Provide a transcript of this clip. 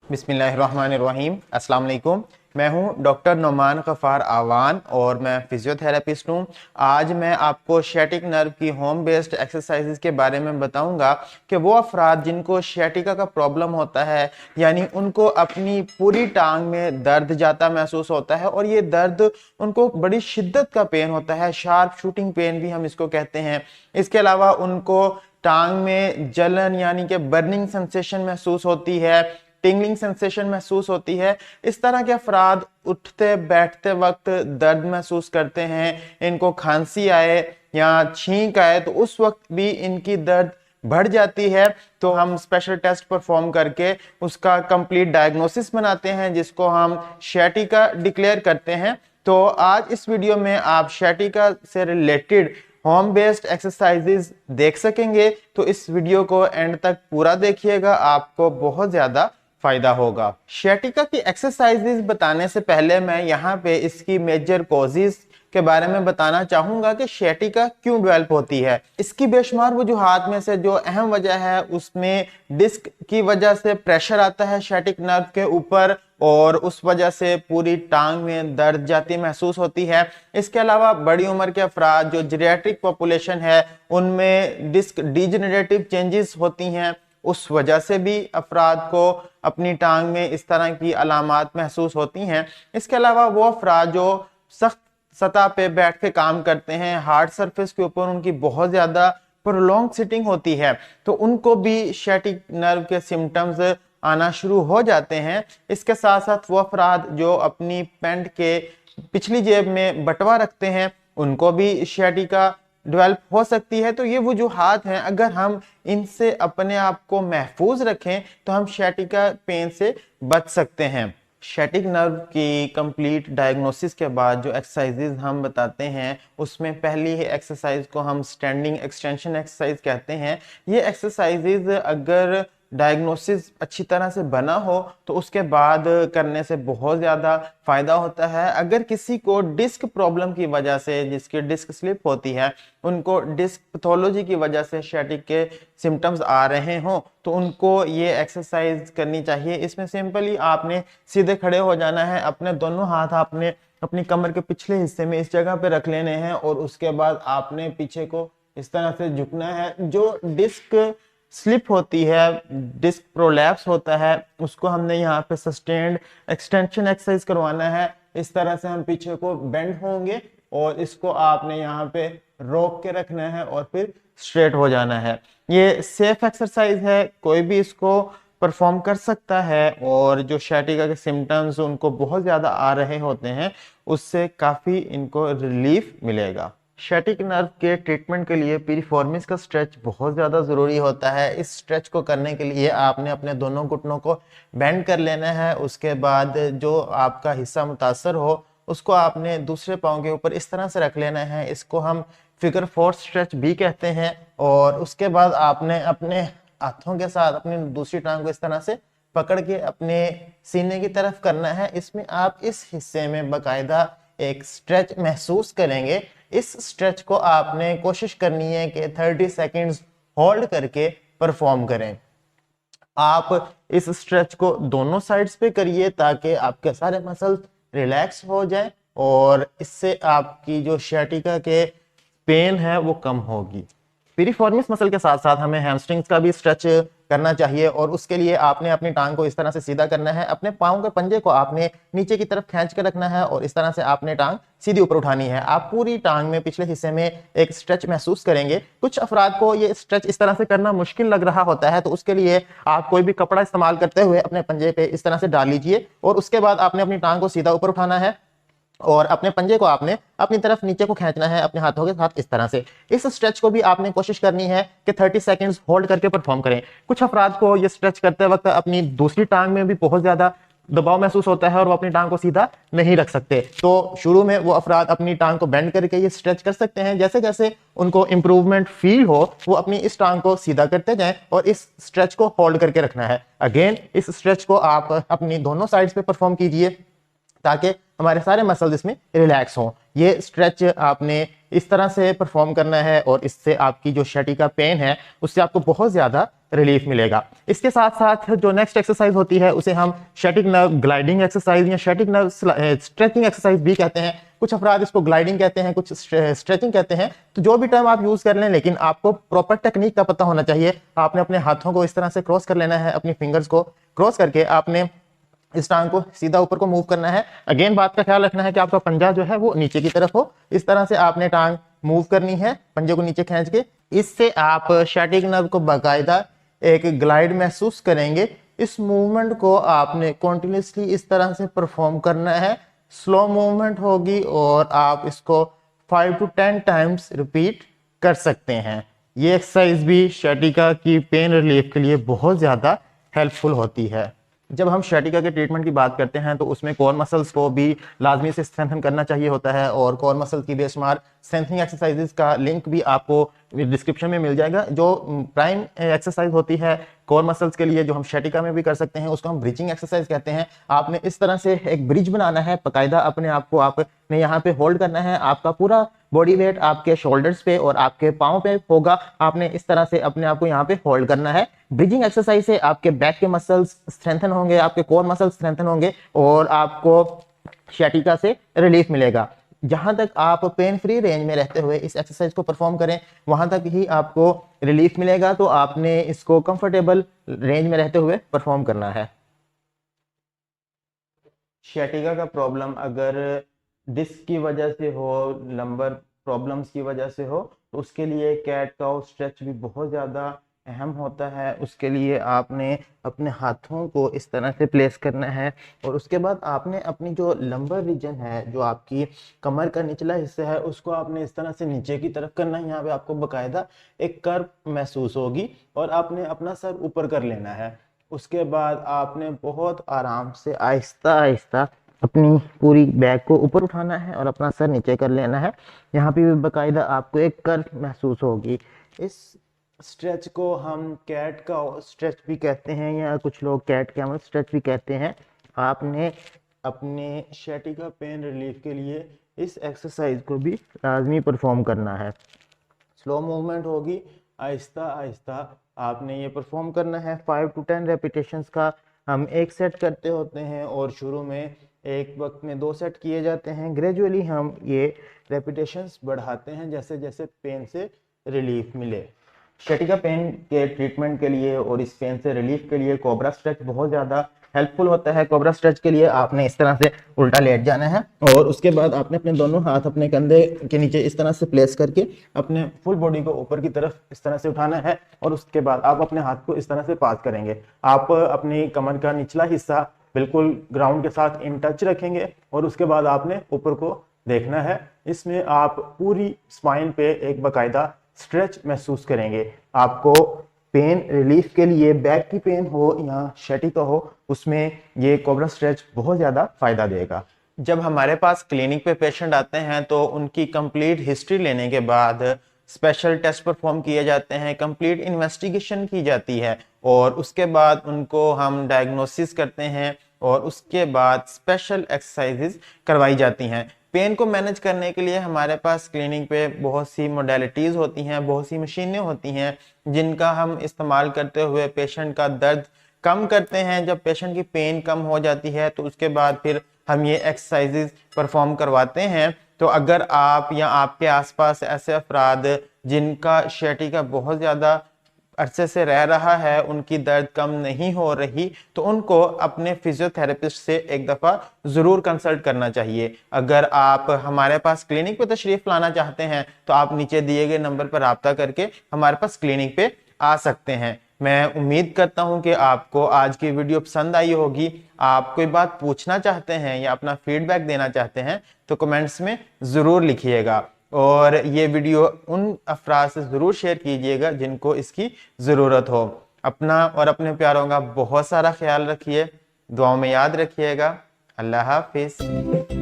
बिस्मिल्लाहिर्रहमानिर्रहीम। अस्सलाम वालेकुम। मैं हूं डॉक्टर नोमान गफ़ार आवान और मैं फिजियोथेरेपिस्ट हूं। आज मैं आपको शैटिक नर्व की होम बेस्ड एक्सरसाइजेज के बारे में बताऊंगा कि वो अफराद जिनको शैटिका का प्रॉब्लम होता है, यानी उनको अपनी पूरी टांग में दर्द जाता महसूस होता है और ये दर्द उनको बड़ी शिद्दत का पेन होता है, शार्प शूटिंग पेन भी हम इसको कहते हैं। इसके अलावा उनको टांग में जलन यानी कि बर्निंग सेंसेशन महसूस होती है, टिंगलिंग सेंसेशन महसूस होती है। इस तरह के अफराद उठते बैठते वक्त दर्द महसूस करते हैं। इनको खांसी आए या छींक आए तो उस वक्त भी इनकी दर्द बढ़ जाती है। तो हम स्पेशल टेस्ट परफॉर्म करके उसका कंप्लीट डायग्नोसिस बनाते हैं, जिसको हम शैटिका डिक्लेयर करते हैं। तो आज इस वीडियो में आप शैटिका से रिलेटेड होम बेस्ड एक्सरसाइजेज देख सकेंगे। तो इस वीडियो को एंड तक पूरा देखिएगा, आपको बहुत ज्यादा फायदा होगा। शैटिका की एक्सरसाइजेज बताने से पहले मैं यहाँ पे इसकी मेजर कॉजेज के बारे में बताना चाहूंगा कि शैटिका क्यों डेवलप होती है। इसकी बेशुमार वजूहात में से जो अहम वजह है उसमें डिस्क की वजह से प्रेशर आता है शैटिक नर्व के ऊपर और उस वजह से पूरी टांग में दर्द जाती महसूस होती है। इसके अलावा बड़ी उम्र के अफराद जो जीरियाट्रिक पॉपुलेशन है उनमें डिस्क डिजेनरेटिव चेंजेस होती हैं, उस वजह से भी अफराद को अपनी टांग में इस तरह की अलामात महसूस होती हैं। इसके अलावा वो अफराद जो सख्त सतह पे बैठ के काम करते हैं, हार्ड सरफेस के ऊपर उनकी बहुत ज्यादा प्रोलॉन्ग सिटिंग होती है, तो उनको भी शैटिक नर्व के सिम्टम्स आना शुरू हो जाते हैं। इसके साथ साथ वो अफराद जो अपनी पैंट के पिछली जेब में बटवा रखते हैं उनको भी शैटिका डेवलप हो सकती है। तो ये वजूहात हैं, अगर हम इनसे अपने आप को महफूज रखें तो हम शैटिका पेन से बच सकते हैं। शैटिक नर्व की कंप्लीट डायग्नोसिस के बाद जो एक्सरसाइजेज हम बताते हैं उसमें पहली एक्सरसाइज को हम स्टैंडिंग एक्सटेंशन एक्सरसाइज कहते हैं। ये एक्सरसाइजेज अगर डायग्नोसिस अच्छी तरह से बना हो तो उसके बाद करने से बहुत ज़्यादा फायदा होता है। अगर किसी को डिस्क प्रॉब्लम की वजह से, जिसकी डिस्क स्लिप होती है, उनको डिस्क पैथोलॉजी की वजह से शैटिक के सिम्टम्स आ रहे हों तो उनको ये एक्सरसाइज करनी चाहिए। इसमें सिंपली आपने सीधे खड़े हो जाना है, अपने दोनों हाथ आपने अपनी कमर के पिछले हिस्से में इस जगह पे रख लेने हैं और उसके बाद आपने पीछे को इस तरह से झुकना है। जो डिस्क स्लिप होती है, डिस्क प्रोलैप्स होता है, उसको हमने यहाँ पे सस्टेन्ड एक्सटेंशन एक्सरसाइज करवाना है। इस तरह से हम पीछे को बेंड होंगे और इसको आपने यहाँ पे रोक के रखना है और फिर स्ट्रेट हो जाना है। ये सेफ एक्सरसाइज है, कोई भी इसको परफॉर्म कर सकता है और जो शैटिका के सिम्टम्स उनको बहुत ज़्यादा आ रहे होते हैं उससे काफ़ी इनको रिलीफ मिलेगा। शैटिक नर्व के ट्रीटमेंट के लिए पिरिफॉर्मिस का स्ट्रेच बहुत ज़्यादा ज़रूरी होता है। इस स्ट्रेच को करने के लिए आपने अपने दोनों घुटनों को बेंड कर लेना है। उसके बाद जो आपका हिस्सा मुतासर हो उसको आपने दूसरे पाँव के ऊपर इस तरह से रख लेना है। इसको हम फिगर 4 स्ट्रेच भी कहते हैं। और उसके बाद आपने अपने हाथों के साथ अपनी दूसरी टांग को इस तरह से पकड़ के अपने सीने की तरफ करना है। इसमें आप इस हिस्से में बाकायदा एक स्ट्रेच महसूस करेंगे। इस स्ट्रेच को आपने कोशिश करनी है कि 30 सेकंड्स होल्ड करके परफॉर्म करें। आप इस स्ट्रेच को दोनों साइड्स पे करिए ताकि आपके सारे मसल्स रिलैक्स हो जाए और इससे आपकी जो शैटिका के पेन है वो कम होगी। पिरिफॉर्मिस मसल के साथ साथ हमें हैमस्ट्रिंग्स का भी स्ट्रेच करना चाहिए और उसके लिए आपने अपनी टांग को इस तरह से सीधा करना है। अपने पाँव के पंजे को आपने नीचे की तरफ खींच कर रखना है और इस तरह से आपने टांग सीधी ऊपर उठानी है। आप पूरी टांग में पिछले हिस्से में एक स्ट्रेच महसूस करेंगे। कुछ अफराद को ये स्ट्रेच इस तरह से करना मुश्किल लग रहा होता है तो उसके लिए आप कोई भी कपड़ा इस्तेमाल करते हुए अपने पंजे पे इस तरह से डाल लीजिए और उसके बाद आपने अपनी टांग को सीधा ऊपर उठाना है और अपने पंजे को आपने अपनी तरफ नीचे को खींचना है अपने हाथों के साथ इस तरह से। इस स्ट्रेच को भी आपने कोशिश करनी है कि 30 सेकंड्स होल्ड करके परफॉर्म करें। कुछ अफराद को ये स्ट्रेच करते वक्त अपनी दूसरी टांग में भी बहुत ज्यादा दबाव महसूस होता है और वो अपनी टांग को सीधा नहीं रख सकते। तो शुरू में वो अफराद अपनी टांग को बेंड करके ये स्ट्रेच कर सकते हैं। जैसे जैसे उनको इंप्रूवमेंट फील हो वो अपनी इस टांग को सीधा करते जाएं और इस स्ट्रेच को होल्ड करके रखना है। अगेन इस स्ट्रेच को आप अपनी दोनों साइड्स पे परफॉर्म कीजिए ताकि हमारे सारे मसल्स इसमें रिलैक्स हों। ये स्ट्रेच आपने इस तरह से परफॉर्म करना है और इससे आपकी जो शैटिका पेन है उससे आपको बहुत ज़्यादा रिलीफ मिलेगा। इसके साथ साथ जो नेक्स्ट एक्सरसाइज होती है उसे हम शैटिक नर्व ग्लाइडिंग एक्सरसाइज या शैटिक नर्व स्ट्रेचिंग एक्सरसाइज भी कहते हैं। कुछ अफराद इसको ग्लाइडिंग कहते हैं, कुछ स्ट्रेचिंग कहते हैं। तो जो भी टर्म आप यूज कर लें, लेकिन आपको प्रॉपर टेक्निक का पता होना चाहिए। आपने अपने हाथों को इस तरह से क्रॉस कर लेना है, अपनी फिंगर्स को क्रॉस करके आपने इस टांग को सीधा ऊपर को मूव करना है। अगेन बात का ख्याल रखना है कि आपका पंजा जो है वो नीचे की तरफ हो। इस तरह से आपने टांग मूव करनी है, पंजे को नीचे खींच के। इससे आप शैटिक नर्व को बाकायदा एक ग्लाइड महसूस करेंगे। इस मूवमेंट को आपने कॉन्टिन्यूसली इस तरह से परफॉर्म करना है। स्लो मूवमेंट होगी और आप इसको 5 to 10 टाइम्स रिपीट कर सकते हैं। ये एक्सरसाइज भी शैटिका की पेन रिलीफ के लिए बहुत ज़्यादा हेल्पफुल होती है। जब हम शैटिका के ट्रीटमेंट की बात करते हैं तो उसमें कोर मसल्स को भी लाजमी से स्ट्रेंथन करना चाहिए होता है, और कोर मसल्स की बेशुमार स्ट्रेंथनिंग एक्सरसाइजेज का लिंक भी आपको डिस्क्रिप्शन में मिल जाएगा। जो प्राइम एक्सरसाइज होती है कोर मसल्स के लिए, जो हम शैटिका में भी कर सकते हैं, उसको हम ब्रिजिंग एक्सरसाइज कहते हैं। आपने इस तरह से एक ब्रिज बनाना है, बाकायदा अपने आप को आपने यहाँ पे होल्ड करना है। आपका पूरा बॉडी वेट आपके शोल्डर्स पे और आपके पाँव पे होगा। आपने इस तरह से अपने आप को यहाँ पे होल्ड करना है। ब्रिजिंग एक्सरसाइज से आपके बैक के मसल्स स्ट्रेंथन होंगे, आपके कोर मसल्स स्ट्रेंथन होंगे और आपको शैटिका से रिलीफ मिलेगा। जहां तक आप पेन फ्री रेंज में रहते हुए इस एक्सरसाइज को परफॉर्म करें वहां तक ही आपको रिलीफ मिलेगा। तो आपने इसको कंफर्टेबल रेंज में रहते हुए परफॉर्म करना है। शैटिका का प्रॉब्लम अगर डिस्क की वजह से हो, लंबर प्रॉब्लम्स की वजह से हो, तो उसके लिए कैट काउ स्ट्रेच भी बहुत ज़्यादा अहम होता है। उसके लिए आपने अपने हाथों को इस तरह से प्लेस करना है और उसके बाद आपने अपनी जो लंबर रीजन है, जो आपकी कमर का निचला हिस्सा है, उसको आपने इस तरह से नीचे की तरफ करना है। यहाँ पे आपको बकायदा एक कर्व महसूस होगी और आपने अपना सर ऊपर कर लेना है। उसके बाद आपने बहुत आराम से आहिस्ता आहिस्ता अपनी पूरी बैक को ऊपर उठाना है और अपना सर नीचे कर लेना है। यहाँ पे भी बाकायदा आपको एक कर्व महसूस होगी। इस स्ट्रेच को हम कैट का स्ट्रेच भी कहते हैं या कुछ लोग कैट कैमल स्ट्रेच भी कहते हैं। आपने अपने शैटिका पेन रिलीफ के लिए इस एक्सरसाइज को भी लाजमी परफॉर्म करना है। स्लो मूवमेंट होगी, आहिस्ता आहिस्ता आपने ये परफॉर्म करना है। 5 to 10 रेपिटेशंस का हम एक सेट करते होते हैं और शुरू में एक वक्त में 2 सेट किए जाते हैं। ग्रेजुअली हम ये रेपिटेशंस बढ़ाते हैं जैसे जैसे पेन से रिलीफ मिले। शैटिका पेन के ट्रीटमेंट के लिए और इस पेन से रिलीफ के लिए कोबरा स्ट्रेच बहुत ज़्यादा हेल्पफुल होता है। कोबरा स्ट्रेच के लिए आपने इस तरह से उल्टा लेट जाना है और उसके बाद आपने अपने दोनों हाथ अपने कंधे के नीचे इस तरह से प्लेस करके अपने फुल बॉडी को ऊपर की तरफ इस तरह से उठाना है और उसके बाद आप अपने हाथ को इस तरह से पास करेंगे। आप अपनी कमर का निचला हिस्सा बिल्कुल ग्राउंड के साथ इन टच रखेंगे और उसके बाद आपने ऊपर को देखना है। इसमें आप पूरी स्पाइन पे एक बाकायदा स्ट्रेच महसूस करेंगे। आपको पेन रिलीफ के लिए बैक की पेन हो या शैटिका हो, उसमें ये कोबरा स्ट्रेच बहुत ज़्यादा फायदा देगा। जब हमारे पास क्लिनिक पे पेशेंट आते हैं तो उनकी कंप्लीट हिस्ट्री लेने के बाद स्पेशल टेस्ट परफॉर्म किए जाते हैं, कंप्लीट इन्वेस्टिगेशन की जाती है और उसके बाद उनको हम डायग्नोसिस करते हैं और उसके बाद स्पेशल एक्सरसाइजेज करवाई जाती हैं। पेन को मैनेज करने के लिए हमारे पास क्लिनिक पे बहुत सी मोडेलिटीज़ होती हैं, बहुत सी मशीनें होती हैं जिनका हम इस्तेमाल करते हुए पेशेंट का दर्द कम करते हैं। जब पेशेंट की पेन कम हो जाती है तो उसके बाद फिर हम ये एक्सरसाइजेज परफॉर्म करवाते हैं। तो अगर आप या आपके आसपास ऐसे अफराद जिनका शैटिका बहुत ज़्यादा अरसे से रह रहा है, उनकी दर्द कम नहीं हो रही, तो उनको अपने फिजियोथेरेपिस्ट से एक दफ़ा ज़रूर कंसल्ट करना चाहिए। अगर आप हमारे पास क्लिनिक पे तशरीफ़ लाना चाहते हैं तो आप नीचे दिए गए नंबर पर रब्ता करके हमारे पास क्लिनिक पे आ सकते हैं। मैं उम्मीद करता हूं कि आपको आज की वीडियो पसंद आई होगी। आप कोई बात पूछना चाहते हैं या अपना फीडबैक देना चाहते हैं तो कमेंट्स में ज़रूर लिखिएगा और ये वीडियो उन अफराद से ज़रूर शेयर कीजिएगा जिनको इसकी ज़रूरत हो। अपना और अपने प्यारों का बहुत सारा ख्याल रखिए, दुआओं में याद रखिएगा। अल्लाह हाफिज़।